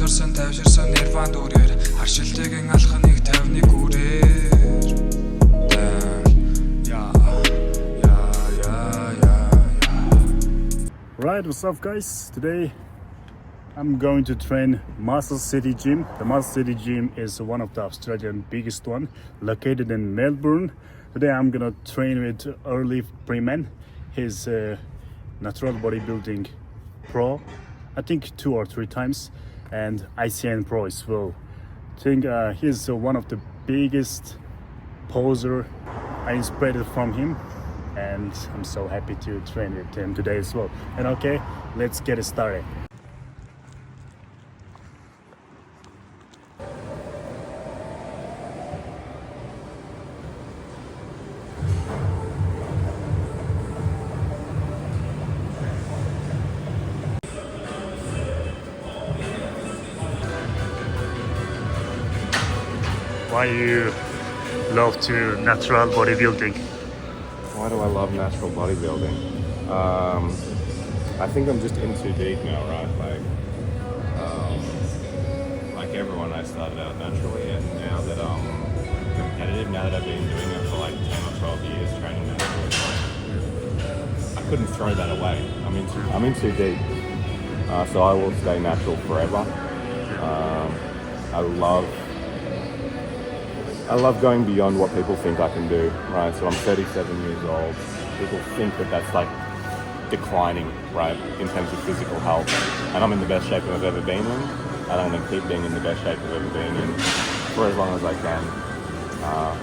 Залуурсан тавширсан нирван дүүрээр харшилтэйгэн алханыг 50-ны гүрээр. Right, what's up guys? Today I'm going to train Muscle City Gym. The Muscle City Gym is one of the Australian biggest one, located in Melbourne. Today I'm gonna train with Early Freeman. He's a natural bodybuilding pro, I think 2 or 3 times, and ICN pro as well. I think he's one of the biggest poser. I inspired from him, and I'm so happy to train with him today as well. And okay, let's get it started. Why you love to natural bodybuilding? Why do I love natural bodybuilding? I think I'm just in too deep now, right? Like everyone, I started out naturally, and now that I'm competitive, now that I've been doing it for like 10 or 12 years, training naturally, I couldn't throw that away. I'm in too deep, so I will stay natural forever. I love going beyond what people think I can do, right? So I'm 37 years old. People think that that's like declining, right, in terms of physical health. And I'm in the best shape I've ever been in, and I'm going to keep being in the best shape I've ever been in for as long as I can,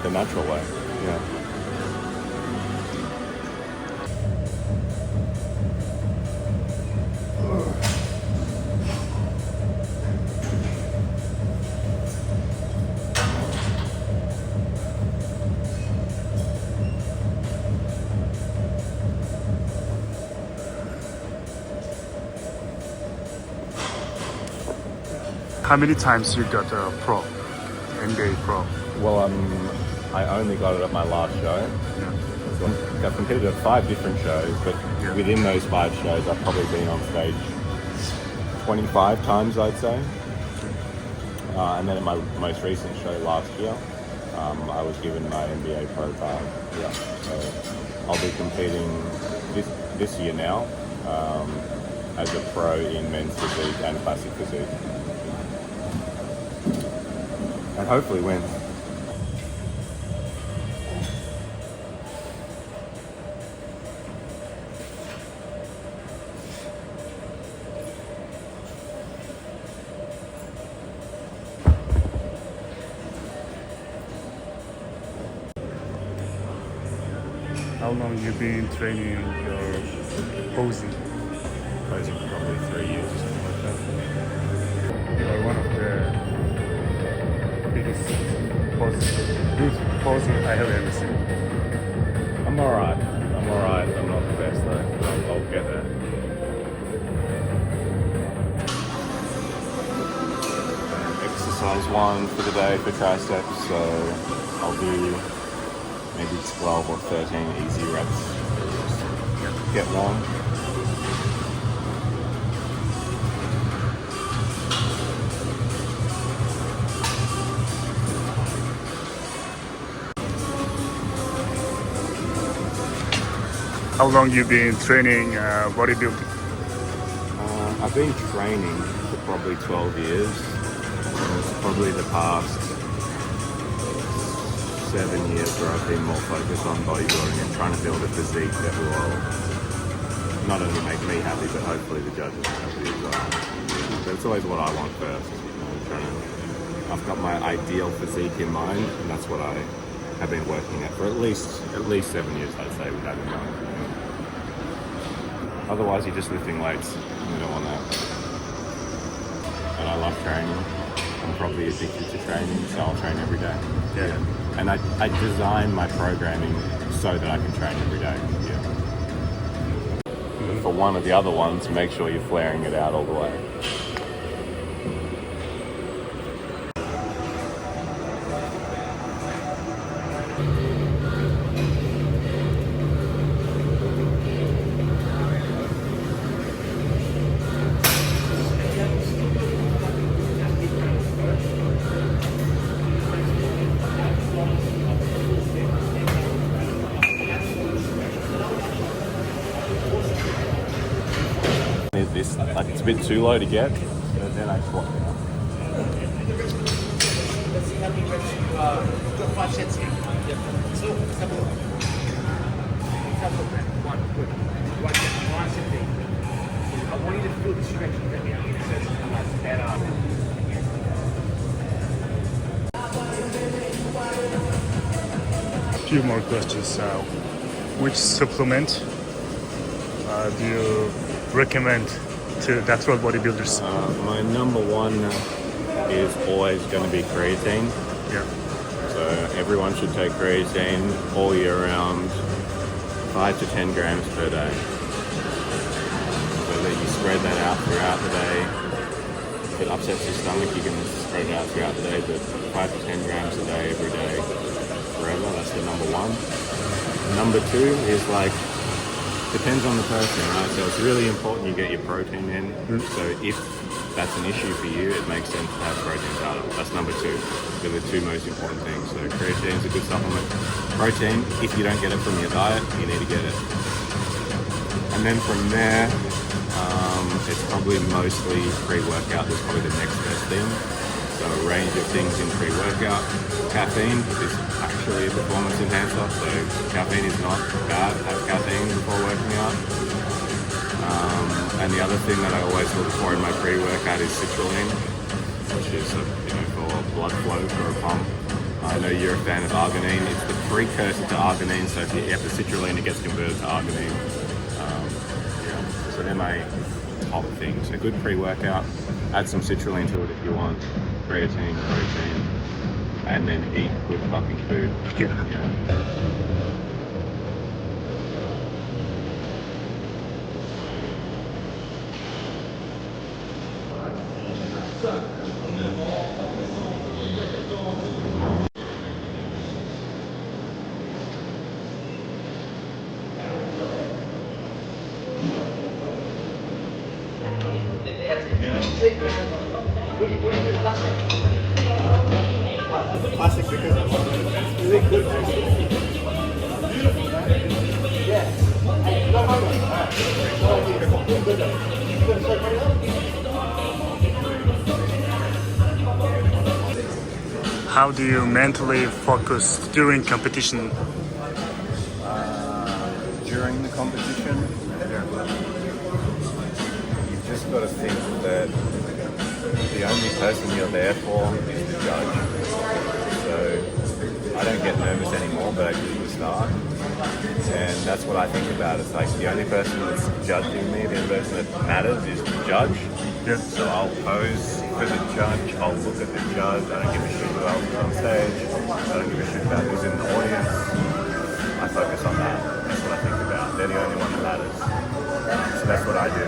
the natural way, yeah. How many times you got a pro, NBA pro? Well, I only got it at my last show. Yeah. So I've competed at 5 different shows, but within those 5 shows, I've probably been on stage 25 times, I'd say. And then at my most recent show last year, I was given my NBA pro card. Yeah. So I'll be competing this year now as a pro in men's physique and classic physique. And hopefully win. How long you been training your posing? Posing for probably 3 years or something like that. You are one of the biggest good posing I have ever seen. I'm alright. I'm not the best though. I'll get there. Exercise 1 for the day for triceps, so I'll do maybe 12 or 13 easy reps. Just get warm. How long you been training bodybuilding? I've been training for probably 12 years. Probably the past 7 years where I've been more focused on bodybuilding and trying to build a physique that will not only make me happy, but hopefully the judges are happy as well. But it's always what I want first. I've got my ideal physique in mind, and that's what I have been working at for at least 7 years, I'd say, with that in mind. Otherwise, you're just lifting weights. You don't want that. And I love training. I'm probably addicted to training, so I'll train every day. Yeah. And I design my programming so that I can train every day. Yeah. For one of the other ones, make sure you're flaring it out all the way. a bit too low to get, but then I squat down. Let's see how many reps you got 5 sets here. Yep. So let's have a look. Let's have a look, man. 1, good. 1 set, nice and deep. I want you to feel the stretch of that now. It says it's better. A few more questions. Which supplement do you recommend to natural bodybuilders? My number one is always going to be creatine. Yeah. So everyone should take creatine all year round, 5 to 10 grams per day. So that you spread that out throughout the day. If it upsets your stomach, you can spread it out throughout the day, but 5 to 10 grams a day, every day, forever. That's the number one. Number two is like, depends on the person, right? So it's really important you get your protein in. So if that's an issue for you, it makes sense to have protein powder. That's number two. They're the two most important things. So creatine is a good supplement. Protein, if you don't get it from your diet, you need to get it. And then from there, it's probably mostly pre-workout. That's probably the next best thing. So a range of things in pre-workout. Caffeine is actually a performance enhancer, so caffeine is not bad. Have caffeine before working out. And the other thing that I always look for in my pre-workout is citrulline, which is for blood flow for a pump. I know you're a fan of arginine. It's the precursor to arginine, so if you have the citrulline, it gets converted to arginine. So they're my top things. A good pre-workout, add some citrulline to it if you want, creatine, protein, and then eat good fucking food. Yeah. Classic because it's really good. Yeah. How do you mentally focus during competition? During the competition, you've just got to think that the only person you're there for is the judge. So I don't get nervous anymore, but I do at the start. And that's what I think about. It's like the only person that's judging me, the only person that matters is the judge. Yeah. So I'll pose for the judge, I'll look at the judge, I don't give a shit who else is on stage, I don't give a shit about who's in the audience. I focus on that. That's what I think about. They're the only one that matters. So that's what I do.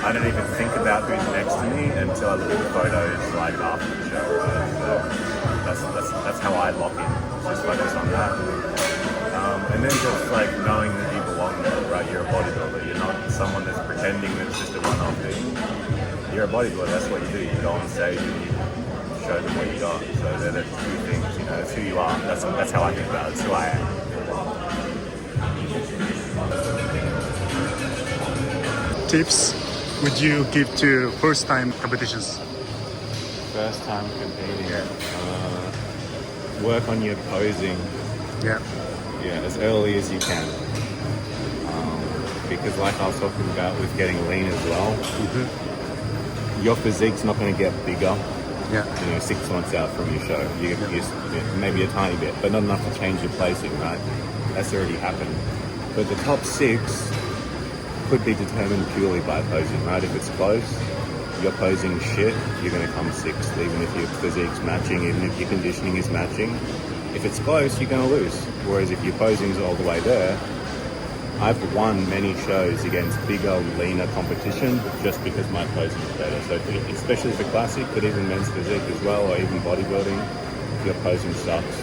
I don't even think about who's next to me until I look at the photos like after the show. Right? So that's how I lock in. Just focus on that. And then just like knowing that you belong there, right? You're a bodybuilder. You're not someone that's pretending that it's just a one-off thing. You're a bodybuilder. That's what you do. You go on stage and you show them what you got. So they're the two things. That's who you are. That's how I think about it. That's who I am. Tips would you give to first-time competitions? First time competing. Work on your posing. Yeah. Yeah, as early as you can. Because like I was talking about with getting lean as well, your physique's not going to get bigger. Yeah. 6 months out from your show. You maybe a tiny bit, but not enough to change your placing, right? That's already happened. But the top 6 could be determined purely by posing, right? If it's close, you're posing shit, you're going to come 6th, even if your physique's matching, even if your conditioning is matching. If it's close, you're going to lose. Whereas if your posing's all the way there, I've won many shows against bigger, leaner competition just because my posing is better. So especially for classic, but even men's physique as well, or even bodybuilding, if your posing sucks,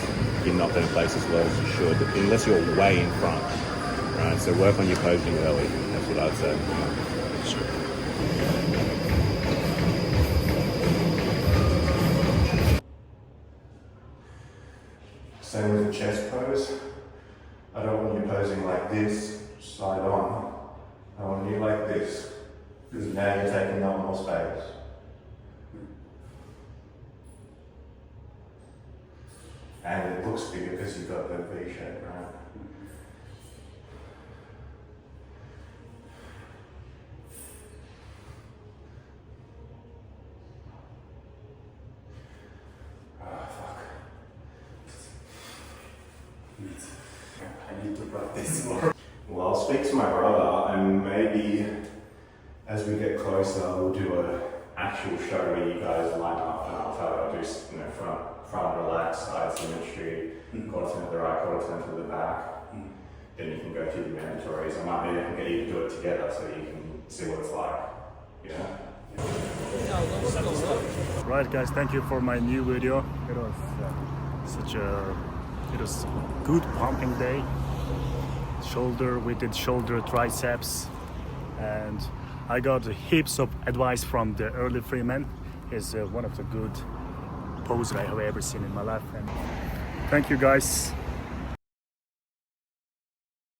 you're not going to place as well as you should, unless you're way in front. Right? So work on your posing early. That's what I'd say. Sure. Same with the chest pose. I don't want you posing like this, side on. I want you like this. Because now you're taking up more space. And it looks bigger because you've got the V shape, right? I need to practice more. Well, I'll speak to my brother, and maybe as we get closer, we'll do an actual show where you guys line up, and I'll tell you, front relax, side symmetry, quarter turn to the right, quarter turn to the back. Then you can go through the mandatories. I might maybe get you to do it together so you can see what it's like. Yeah. Right, guys, thank you for my new video. It was it was good pumping day. We did shoulder, triceps, and I got heaps of advice from the Early Freeman. He's one of the good poses I have ever seen in my life. And thank you, guys.